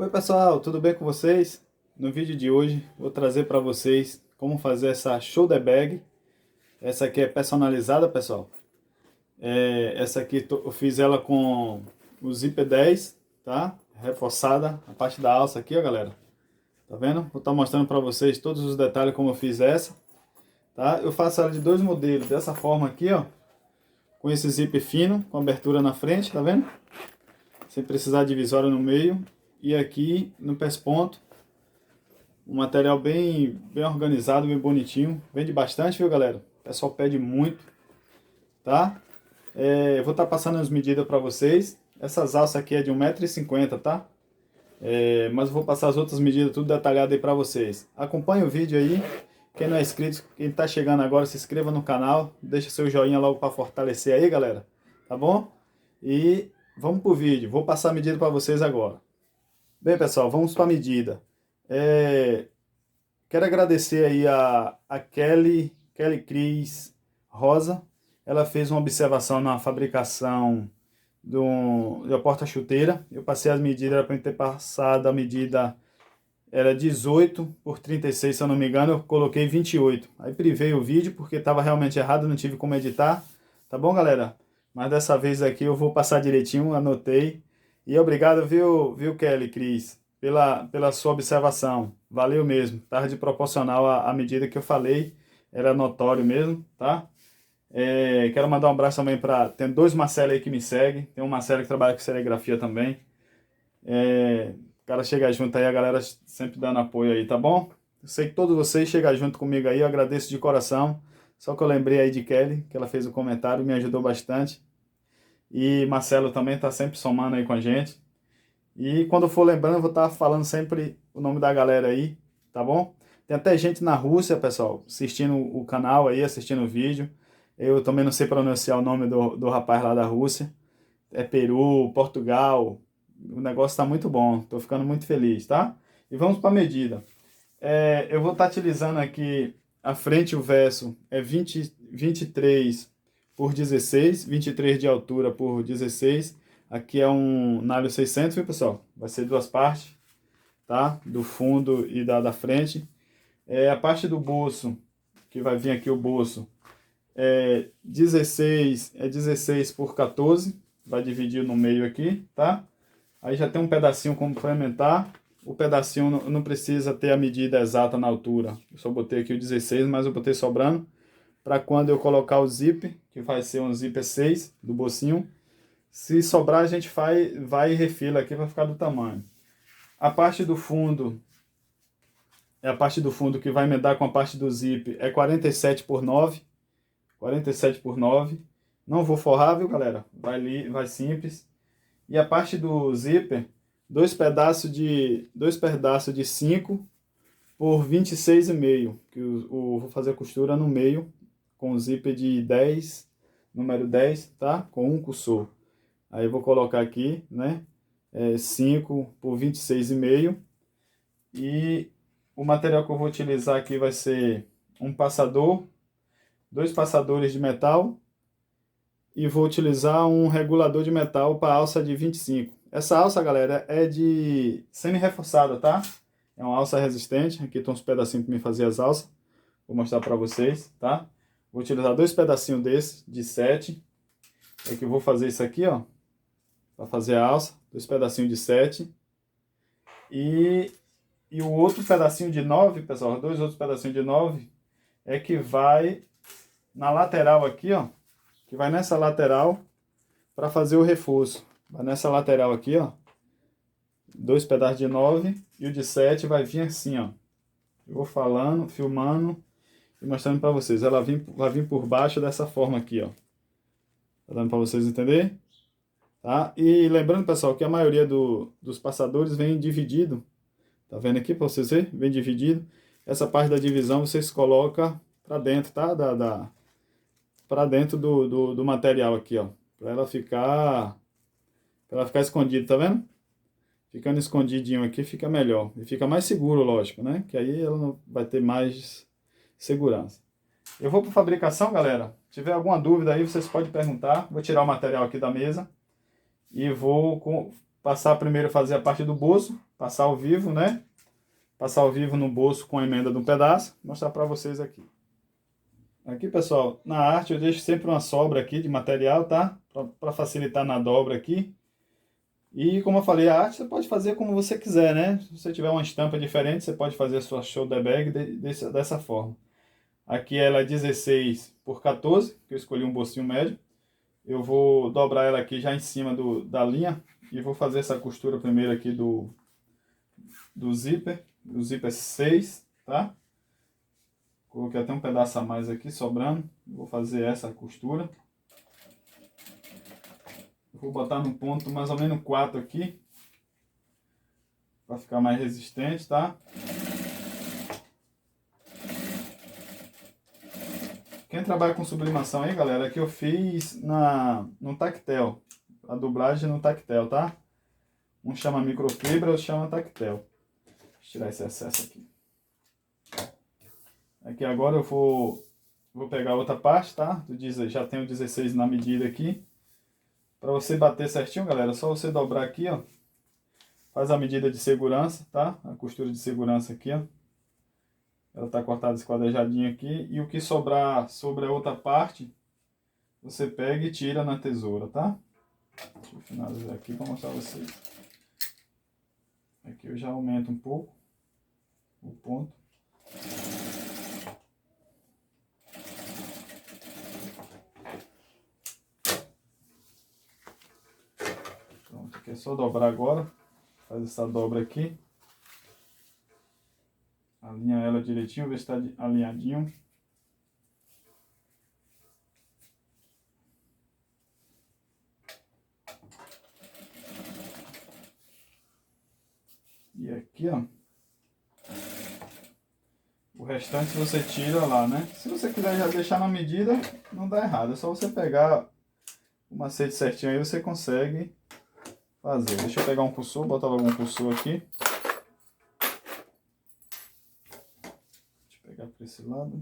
Oi pessoal, tudo bem com vocês? No vídeo de hoje vou trazer para vocês como fazer essa shoulder bag. Essa aqui é personalizada, pessoal. Essa aqui eu fiz ela com o zíper 10, tá? Reforçada a parte da alça aqui, ó, galera. Tá vendo? Vou estar mostrando para vocês todos os detalhes como eu fiz essa, tá? Eu faço ela de dois modelos, dessa forma aqui, ó, com esse zíper fino, com abertura na frente, tá vendo? Sem precisar de divisória no meio. E aqui no pesponto, um material bem organizado, bem bonitinho. Vende bastante, viu, galera? O pessoal pede muito, tá? Eu vou estar passando as medidas para vocês. Essas alças aqui é de 1,50 m, tá? Mas eu vou passar as outras medidas tudo detalhado aí para vocês. Acompanhe o vídeo aí. Quem não é inscrito, quem está chegando agora, se inscreva no canal. Deixa seu joinha logo para fortalecer aí, galera. Tá bom? E vamos pro vídeo. Vou passar a medida para vocês agora. Bem, pessoal, vamos para a medida. Quero agradecer aí a Kelly Cris Rosa. Ela fez uma observação na fabricação da porta-chuteira. Eu passei as medidas, era para ter passado a medida, era 18 por 36, se eu não me engano, eu coloquei 28. Aí privei o vídeo porque estava realmente errado, não tive como editar. Tá bom, galera? Mas dessa vez aqui eu vou passar direitinho, anotei. E obrigado, viu Kelly Cris, pela sua observação. Valeu mesmo. Estava de proporcional à medida que eu falei. Era notório mesmo, tá? Quero mandar um abraço também para... Tem dois Marcelo aí que me seguem. Tem um Marcelo que trabalha com serigrafia também. O cara chega junto aí, a galera sempre dando apoio aí, tá bom? Eu sei que todos vocês chegam junto comigo aí, eu agradeço de coração. Só que eu lembrei aí de Kelly, que ela fez o comentário, me ajudou bastante. E Marcelo também tá sempre somando aí com a gente. E quando eu for lembrando, eu vou estar falando sempre o nome da galera aí, tá bom? Tem até gente na Rússia, pessoal, assistindo o canal aí, assistindo o vídeo. Eu também não sei pronunciar o nome do rapaz lá da Rússia. É Peru, Portugal. O negócio tá muito bom, tô ficando muito feliz, tá? E vamos para a medida. Eu vou estar utilizando aqui a frente, o verso é 23 por 16, 23 de altura por 16. Aqui é um nalho 600, viu, pessoal? Vai ser duas partes, tá? Do fundo e da frente. A parte do bolso, que vai vir aqui o bolso, é 16 por 14. Vai dividir no meio aqui, tá? Aí já tem um pedacinho complementar. O pedacinho não precisa ter a medida exata na altura. Eu só botei aqui o 16, mas eu botei sobrando para quando eu colocar o zíper, que vai ser um zíper 6 do bolsinho. Se sobrar, a gente vai e refila aqui, vai ficar do tamanho. A parte do fundo, a parte do fundo que vai emendar com a parte do zíper, é 47 por 9. 47 por 9. Não vou forrar, viu, galera? Vai simples. E a parte do zíper, dois pedaços de 5 por 26,5. Que vou fazer a costura no meio, com o zíper de 10, número 10, tá? Com um cursor. Aí eu vou colocar aqui, né? 5 por 26,5. E o material que eu vou utilizar aqui vai ser um passador, dois passadores de metal. E vou utilizar um regulador de metal para alça de 25. Essa alça, galera, é de semi-reforçada, tá? É uma alça resistente. Aqui estão os pedacinhos para me fazer as alças. Vou mostrar para vocês, tá? Vou utilizar dois pedacinhos desses, de 7. É que eu vou fazer isso aqui, ó. Para fazer a alça. Dois pedacinhos de 7. E o outro pedacinho de 9, pessoal. Dois outros pedacinhos de 9. É que vai na lateral aqui, ó. Que vai nessa lateral para fazer o reforço. Vai nessa lateral aqui, ó. Dois pedaços de 9 e o de 7 vai vir assim, ó. Eu vou falando, filmando e mostrando para vocês. Ela vai vir por baixo dessa forma aqui, ó. Tá dando para vocês entenderem? Tá? E lembrando, pessoal, que a maioria dos passadores vem dividido. Tá vendo aqui para vocês verem? Vem dividido. Essa parte da divisão vocês colocam para dentro, tá? Para dentro do material aqui, ó. Para ela ficar escondida, tá vendo? Ficando escondidinho aqui fica melhor. E fica mais seguro, lógico, né? Que aí ela não vai ter mais segurança. Eu vou para fabricação, galera. Se tiver alguma dúvida aí, vocês podem perguntar. Vou tirar o material aqui da mesa. E vou passar primeiro, fazer a parte do bolso, passar ao vivo, né? Passar ao vivo no bolso com a emenda de um pedaço, mostrar para vocês aqui. Aqui, pessoal, na arte eu deixo sempre uma sobra aqui de material, tá? Para facilitar na dobra aqui. E como eu falei, a arte você pode fazer como você quiser, né? Se você tiver uma estampa diferente, você pode fazer a sua shoulder bag dessa forma. Aqui ela é 16 por 14, que eu escolhi um bolsinho médio. Eu vou dobrar ela aqui já em cima da linha e vou fazer essa costura primeiro aqui do zíper. O zíper 6, tá? Coloquei até um pedaço a mais aqui sobrando. Vou fazer essa costura. Vou botar no ponto mais ou menos 4 aqui, para ficar mais resistente, tá? Quem trabalha com sublimação aí, galera, aqui eu fiz no Tactel, a dublagem no Tactel, tá? Um chama microfibra, outro chama Tactel. Deixa eu tirar esse excesso aqui. Aqui agora eu vou pegar outra parte, tá? Já tenho 16 na medida aqui. Para você bater certinho, galera, é só você dobrar aqui, ó. Faz a medida de segurança, tá? A costura de segurança aqui, ó. Ela tá cortada esquadrejadinha aqui. E o que sobrar sobre a outra parte, você pega e tira na tesoura, tá? Deixa eu finalizar aqui para mostrar a vocês. Aqui eu já aumento um pouco o ponto. Pronto, aqui é só dobrar agora. Faz essa dobra aqui. Alinha ela direitinho, ver se está alinhadinho. E aqui, ó. O restante você tira lá, né? Se você quiser já deixar na medida, não dá errado. É só você pegar o macete certinho aí, você consegue fazer. Deixa eu pegar um cursor, botar logo um cursor aqui. Deixa eu pegar para esse lado.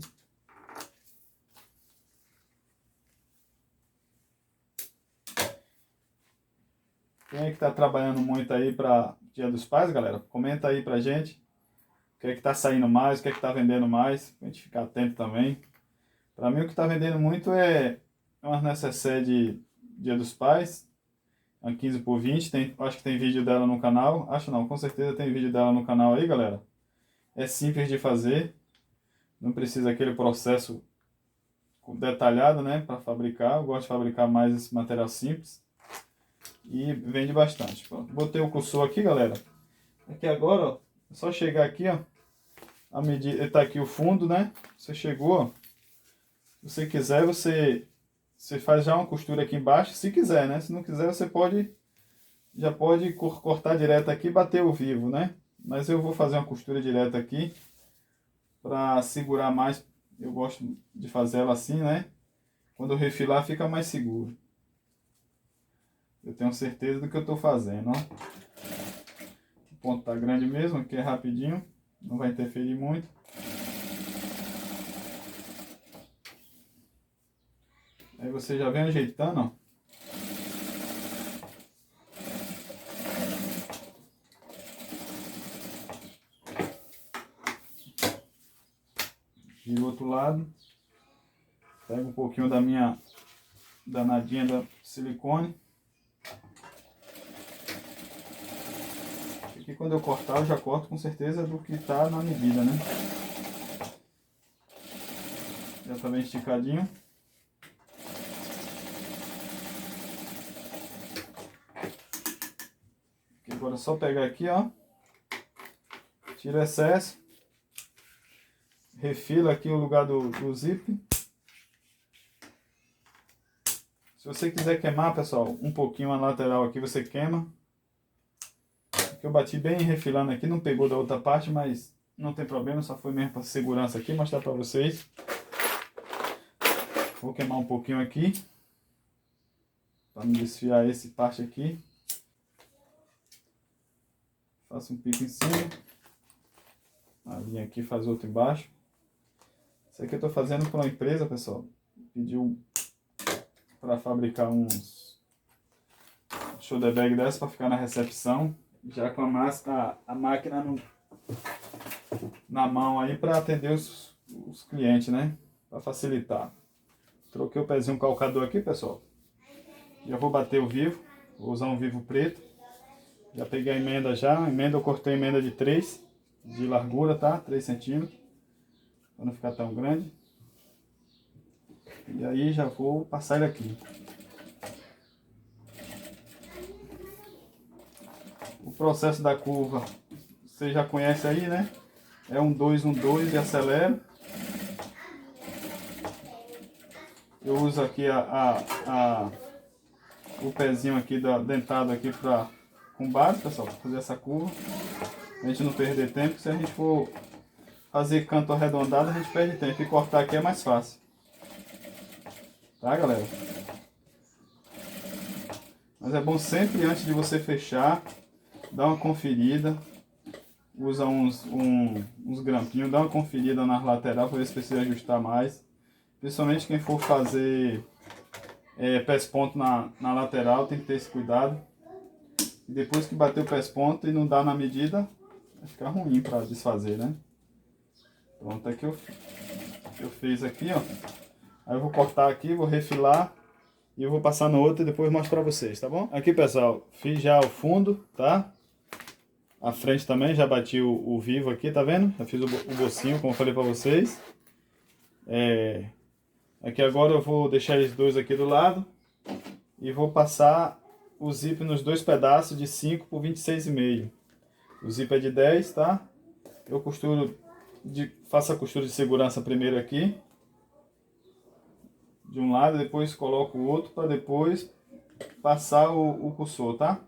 Quem é que tá trabalhando muito aí para Dia dos Pais, galera? Comenta aí pra gente. O que é que tá saindo mais, o que é que tá vendendo mais, pra gente ficar atento também. Para mim o que tá vendendo muito é uma necessaire de Dia dos Pais, a 15 por 20, acho que tem vídeo dela no canal, acho não, com certeza tem vídeo dela no canal aí, galera. É simples de fazer, não precisa aquele processo detalhado, né, para fabricar. Eu gosto de fabricar mais esse material simples e vende bastante. Pronto. Botei o cursor aqui, galera. Aqui agora, ó, é só chegar aqui, ó, a medida, tá aqui o fundo, né? Você chegou, ó. Se você quiser, você faz já uma costura aqui embaixo, se quiser, né? Se não quiser, você já pode cortar direto aqui e bater o vivo, né? Mas eu vou fazer uma costura direta aqui para segurar mais. Eu gosto de fazer ela assim, né? Quando eu refilar, fica mais seguro. Eu tenho certeza do que eu estou fazendo, ó. O ponto tá grande mesmo, aqui é rapidinho, não vai interferir muito. Aí você já vem ajeitando, ó. Vira o outro lado. Pega um pouquinho da minha danadinha da silicone. Aqui quando eu cortar, eu já corto com certeza do que tá na medida, né? Já tá bem esticadinho. Aqui agora é só pegar aqui, ó. Tira o excesso. Refila aqui o lugar do zip. Se você quiser queimar, pessoal, um pouquinho a lateral aqui você queima. Aqui eu bati bem refilando aqui, não pegou da outra parte, mas não tem problema, só foi mesmo para segurança aqui, mostrar para vocês. Vou queimar um pouquinho aqui, para não desfiar esse parte aqui. Faço um pico em cima. A linha aqui faz outro embaixo. Isso aqui eu estou fazendo para uma empresa, pessoal. Pediu para fabricar uns shoulder bag dessa para ficar na recepção, já com a máquina na mão aí para atender os clientes, né? Para facilitar. Troquei o pezinho calcador aqui, pessoal. Já vou bater o vivo, vou usar um vivo preto. Já peguei a emenda já, eu cortei a emenda de 3 de largura, tá? 3 centímetros, para não ficar tão grande. E aí já vou passar ele aqui. O processo da curva, você já conhece aí, né? É 1, 2, 1, 2 e acelera. Eu uso aqui o pezinho aqui dentado aqui com base, pessoal, para fazer essa curva. A gente não perder tempo. Se a gente for fazer canto arredondado, a gente perde tempo. E cortar aqui é mais fácil. Tá, galera? Mas é bom sempre, antes de você fechar, dar uma conferida. Usa uns grampinhos, dá uma conferida na lateral para ver se precisa ajustar mais. Principalmente quem for fazer pés-ponto na lateral, tem que ter esse cuidado. E depois que bater o pés-ponto e não dá na medida, vai ficar ruim para desfazer, né? Pronto, aqui eu fiz aqui, ó. Aí eu vou cortar aqui, vou refilar e eu vou passar no outro e depois mostro para vocês, tá bom? Aqui, pessoal, fiz já o fundo, tá? A frente também, já bati o vivo aqui, tá vendo? Já fiz o bocinho, como eu falei para vocês. Aqui agora eu vou deixar eles dois aqui do lado e vou passar o zíper nos dois pedaços de 5 por 26,5. O zíper é de 10, tá? Eu faço a costura de segurança primeiro aqui, de um lado, depois coloco o outro para depois passar o cursor, tá?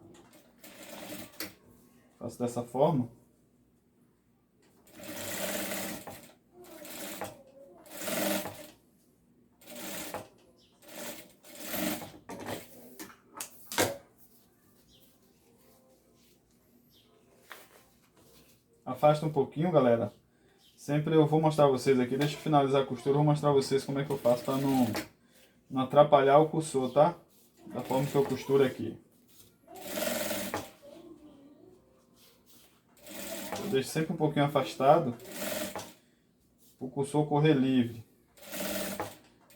Faço dessa forma. Afasta um pouquinho, galera. Sempre eu vou mostrar vocês aqui. Deixa eu finalizar a costura, eu vou mostrar vocês como é que eu faço para não atrapalhar o cursor, tá? Da forma que eu costuro aqui. Eu deixo sempre um pouquinho afastado, o cursor correr livre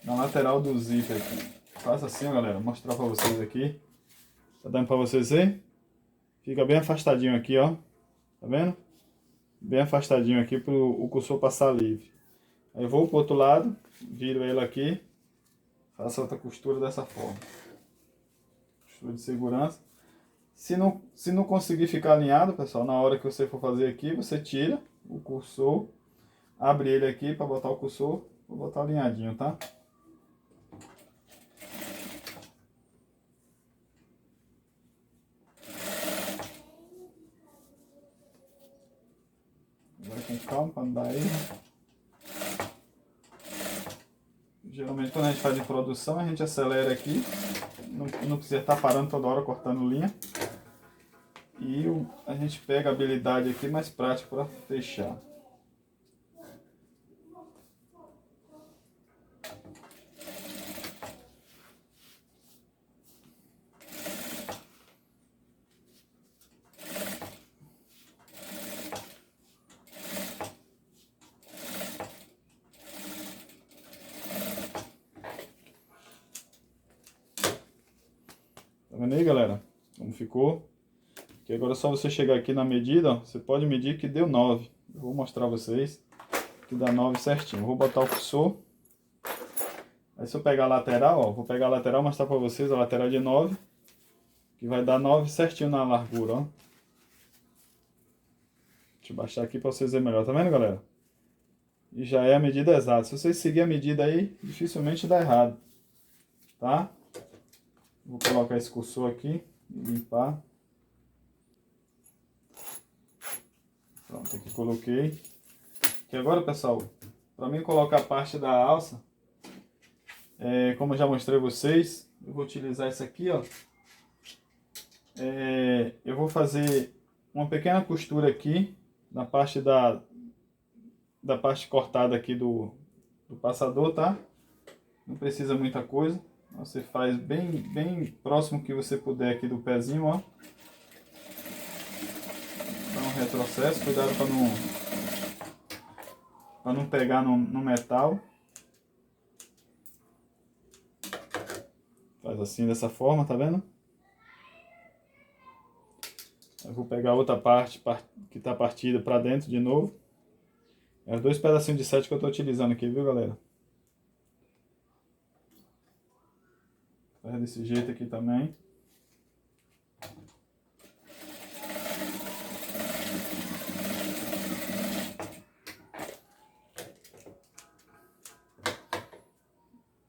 na lateral do zíper aqui. Faço assim, ó, galera, vou mostrar para vocês aqui. Tá dando para vocês ver? Fica bem afastadinho aqui, ó. Tá vendo? Bem afastadinho aqui para o cursor passar livre. Aí eu vou pro outro lado, viro ele aqui, faço outra costura dessa forma. Costura de segurança. Se não conseguir ficar alinhado, pessoal, na hora que você for fazer aqui, você tira o cursor, abre ele aqui para botar o cursor, vou botar alinhadinho, tá? Vai com calma para não dar erro. Geralmente quando a gente faz de produção, a gente acelera aqui, não precisa estar parando toda hora cortando linha. E a gente pega a habilidade aqui mais prática para fechar. Tá vendo aí, galera? Como ficou? Que agora é só você chegar aqui na medida, ó, você pode medir que deu 9. Eu vou mostrar a vocês que dá 9 certinho. Eu vou botar o cursor. Aí se eu pegar a lateral, ó, vou pegar a lateral e mostrar para vocês a lateral de 9, que vai dar 9 certinho na largura, ó. Deixa eu baixar aqui para vocês verem melhor, tá vendo, galera? E já é a medida exata. Se vocês seguirem a medida aí, dificilmente dá errado, tá? Vou colocar esse cursor aqui e limpar. Pronto, aqui coloquei. E agora, pessoal, para mim colocar a parte da alça, como eu já mostrei a vocês, eu vou utilizar isso aqui, ó. Eu vou fazer uma pequena costura aqui na parte da parte cortada aqui do passador, tá? Não precisa muita coisa. Você faz bem próximo que você puder aqui do pezinho, ó. Dá um retrocesso, cuidado para não pegar no metal. Faz assim, dessa forma, tá vendo? Eu vou pegar outra parte que está partida para dentro de novo. É os 2 pedacinhos de 7 que eu estou utilizando aqui, viu, galera? Faz desse jeito aqui também.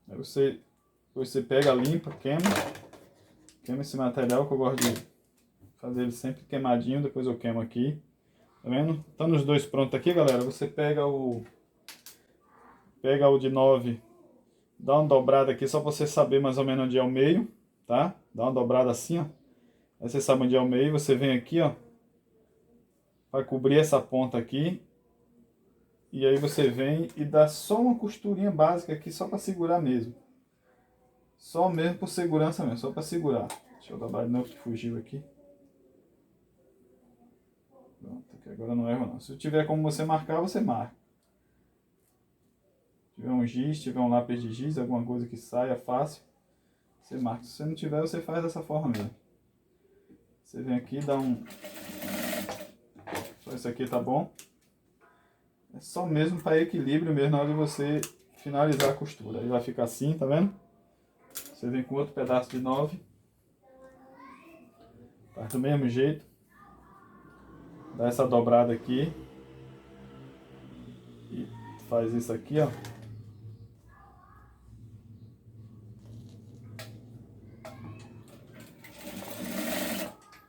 Aí você pega, limpa, queima esse material, que eu gosto de fazer ele sempre queimadinho, depois eu queimo aqui. Tá vendo? Estando os dois prontos aqui, galera, você pega o de 9, dá uma dobrada aqui só para você saber mais ou menos onde é o meio, tá? Dá uma dobrada assim, ó. Aí você sabe onde é o meio, você vem aqui, ó, vai cobrir essa ponta aqui. E aí você vem e dá só uma costurinha básica aqui, só para segurar mesmo. Só mesmo por segurança mesmo, só para segurar. Deixa eu dobrar de novo que fugiu aqui. Pronto, aqui agora não erro não. Se tiver como você marcar, você marca. Se tiver um giz, tiver um lápis de giz, alguma coisa que saia fácil, você marca. Se você não tiver, você faz dessa forma mesmo. Você vem aqui, dá um... Só isso aqui tá bom. É só mesmo para equilíbrio mesmo na hora de você finalizar a costura. Aí vai ficar assim, tá vendo? Você vem com outro pedaço de 9. Faz do mesmo jeito. Dá essa dobrada aqui. E faz isso aqui, ó.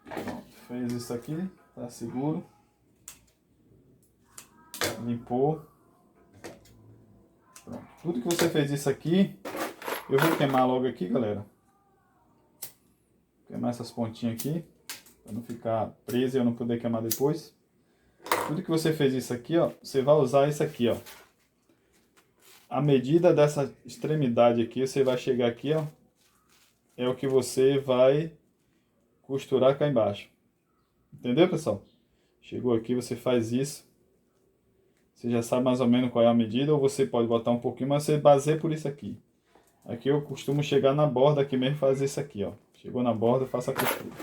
Pronto, fez isso aqui. Tá seguro. Limpou. Pronto. Tudo que você fez isso aqui, eu vou queimar logo aqui, galera. Queimar essas pontinhas aqui, para não ficar preso e eu não poder queimar depois. Tudo que você fez isso aqui, ó, você vai usar isso aqui, ó. A medida dessa extremidade aqui, você vai chegar aqui, ó, é o que você vai costurar cá embaixo. Entendeu, pessoal? Chegou aqui, você faz isso. Você já sabe mais ou menos qual é a medida, ou você pode botar um pouquinho, mas você baseia por isso aqui. Aqui eu costumo chegar na borda aqui mesmo e fazer isso aqui, ó. Chegou na borda, faça a costura.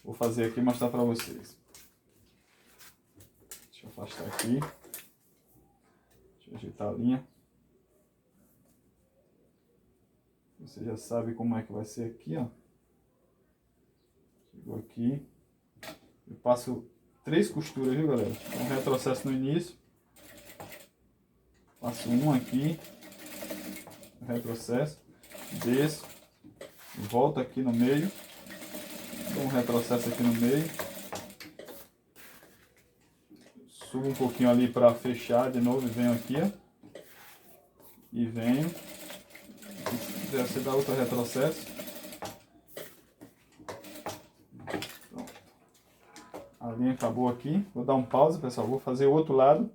Vou fazer aqui e mostrar pra vocês. Deixa eu afastar aqui. Deixa eu ajeitar a linha. Você já sabe como é que vai ser aqui, ó. Chegou aqui. Eu passo 3 costuras, viu, galera? Um retrocesso no início. Passo um aqui. Retrocesso. Desço. Volto aqui no meio. Dou um retrocesso aqui no meio. Subo um pouquinho ali para fechar de novo e venho aqui, ó. E venho. Se quiser, você dá outro retrocesso. Pronto. A linha acabou aqui. Vou dar um pause, pessoal. Vou fazer o outro lado.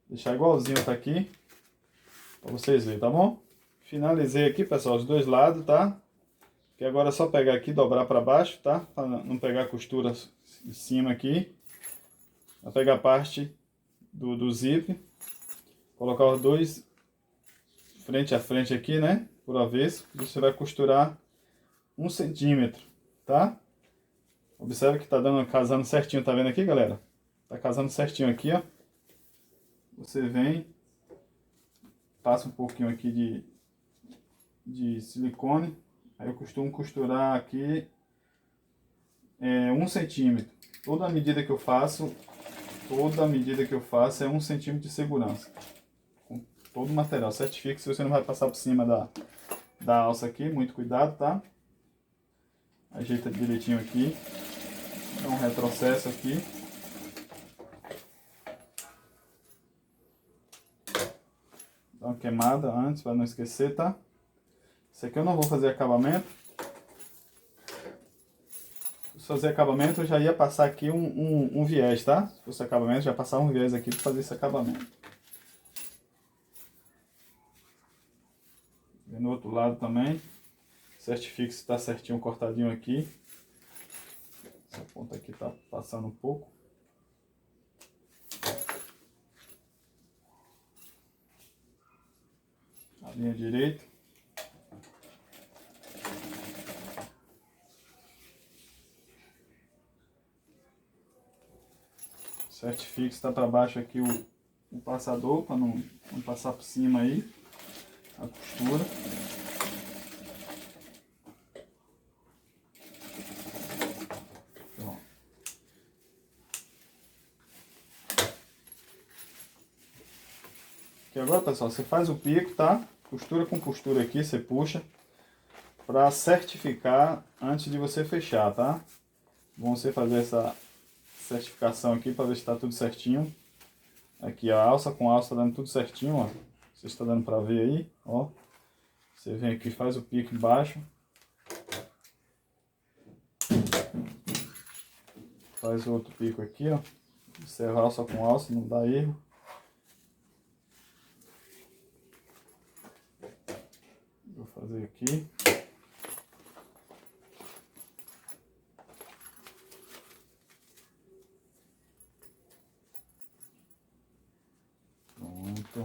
Deixar igualzinho tá aqui. Para vocês verem, tá bom? Finalizei aqui, pessoal, os dois lados, tá? Que agora é só pegar aqui e dobrar para baixo, tá? Para não pegar costuras em cima aqui. Vai pegar a parte do zíper. Colocar os dois frente a frente aqui, né? Por avesso. Você vai costurar 1 centímetro, tá? Observe que tá dando, casando certinho, tá vendo aqui, galera? Tá casando certinho aqui, ó. Você vem, passa um pouquinho aqui de silicone. Aí eu costumo costurar aqui 1 centímetro. Toda a medida que eu faço é 1 centímetro de segurança. Com todo o material. Certifique se você não vai passar por cima da alça aqui. Muito cuidado, tá? Ajeita direitinho aqui. Dá um retrocesso aqui. Dá uma queimada antes, para não esquecer, tá? Esse aqui eu não vou fazer acabamento. Se fazer acabamento, eu já ia passar aqui um viés, tá? Se fosse acabamento, já passar um viés aqui para fazer esse acabamento. E no outro lado também. Certifique se está certinho cortadinho aqui. Essa ponta aqui tá passando um pouco. A linha direita. Certifique se está para baixo aqui o passador, para não passar por cima aí a costura. Pronto. Aqui agora, pessoal, você faz o pico, tá? Costura com costura aqui, você puxa para certificar antes de você fechar, tá? Bom você fazer essa certificação aqui para ver se está tudo certinho. Aqui a alça com alça tá dando tudo certinho, ó. Você está dando para ver aí, ó. Você vem aqui, faz o pico embaixo. Faz outro pico aqui, ó. Encerra a alça com alça, não dá erro. Vou fazer aqui. Pronto.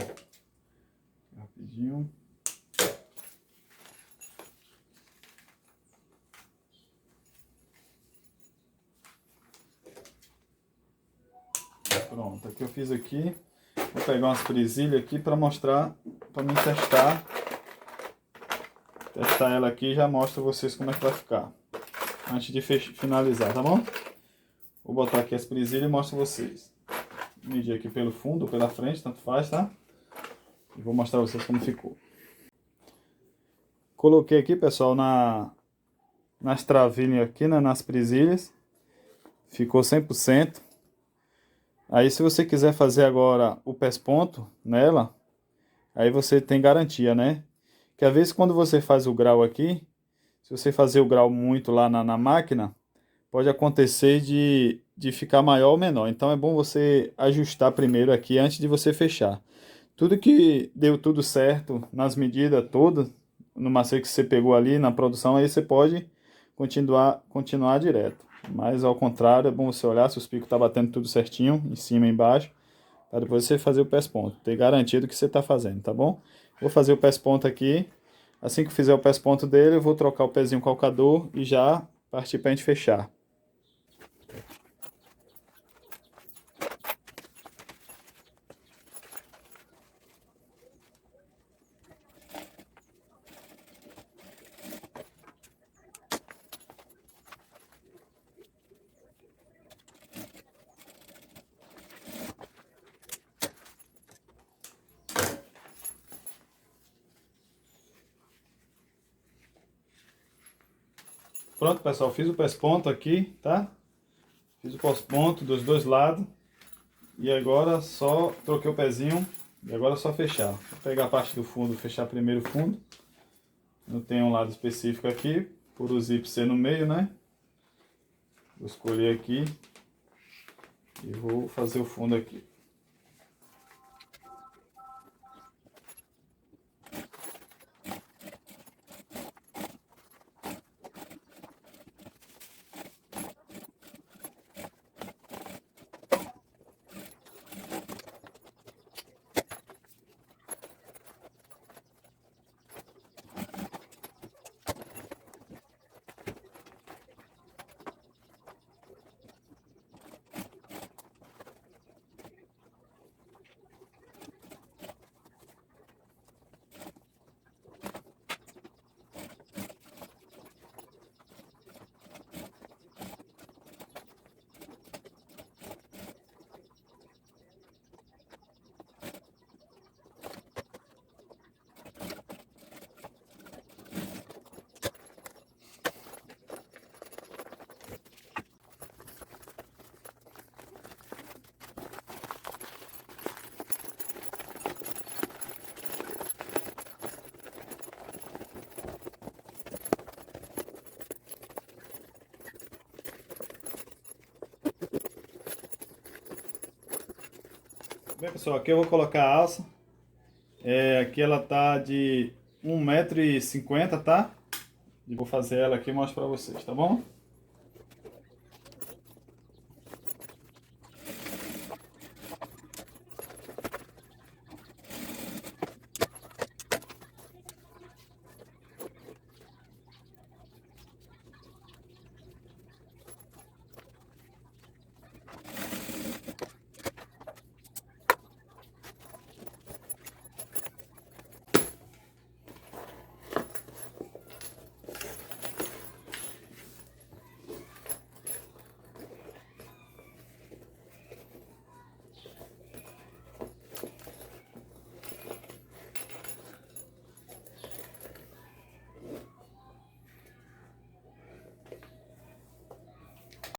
Rapidinho. Pronto, aqui eu fiz aqui. Vou pegar umas presilhas aqui para mostrar, para mim testar. Testar ela aqui e já mostro vocês como é que vai ficar. Antes de finalizar, tá bom? Vou botar aqui as presilhas e mostro vocês. Medir aqui pelo fundo ou pela frente, tanto faz, tá? E vou mostrar vocês como ficou. Coloquei aqui, pessoal, nas travinhas aqui, né, nas presilhas. Ficou 100%. Aí se você quiser fazer agora o pesponto nela, aí você tem garantia, né? Que às vezes quando você faz o grau aqui, se você fazer o grau muito lá na máquina, pode acontecer de ficar maior ou menor. Então é bom você ajustar primeiro aqui antes de você fechar. Tudo que deu tudo certo nas medidas todas, no macete que você pegou ali na produção, aí você pode continuar direto. Mas ao contrário, é bom você olhar se os picos estão batendo tudo certinho, em cima e embaixo, para depois você fazer o pesponto. Ter garantido que você está fazendo, tá bom? Vou fazer o pesponto aqui. Assim que fizer o pesponto dele, eu vou trocar o pezinho calcador e já partir para a gente fechar. Pronto, pessoal, fiz o pesponto aqui, tá? Fiz o pesponto dos dois lados. E agora só troquei o pezinho. E agora é só fechar. Vou pegar a parte do fundo, fechar primeiro o fundo. Não tem um lado específico aqui, por o zip ser no meio, né? Vou escolher aqui. E vou fazer o fundo aqui. Bem, pessoal, aqui eu vou colocar a alça. Aqui ela tá de 1,50 m, tá? E vou fazer ela aqui e mostro pra vocês, tá bom?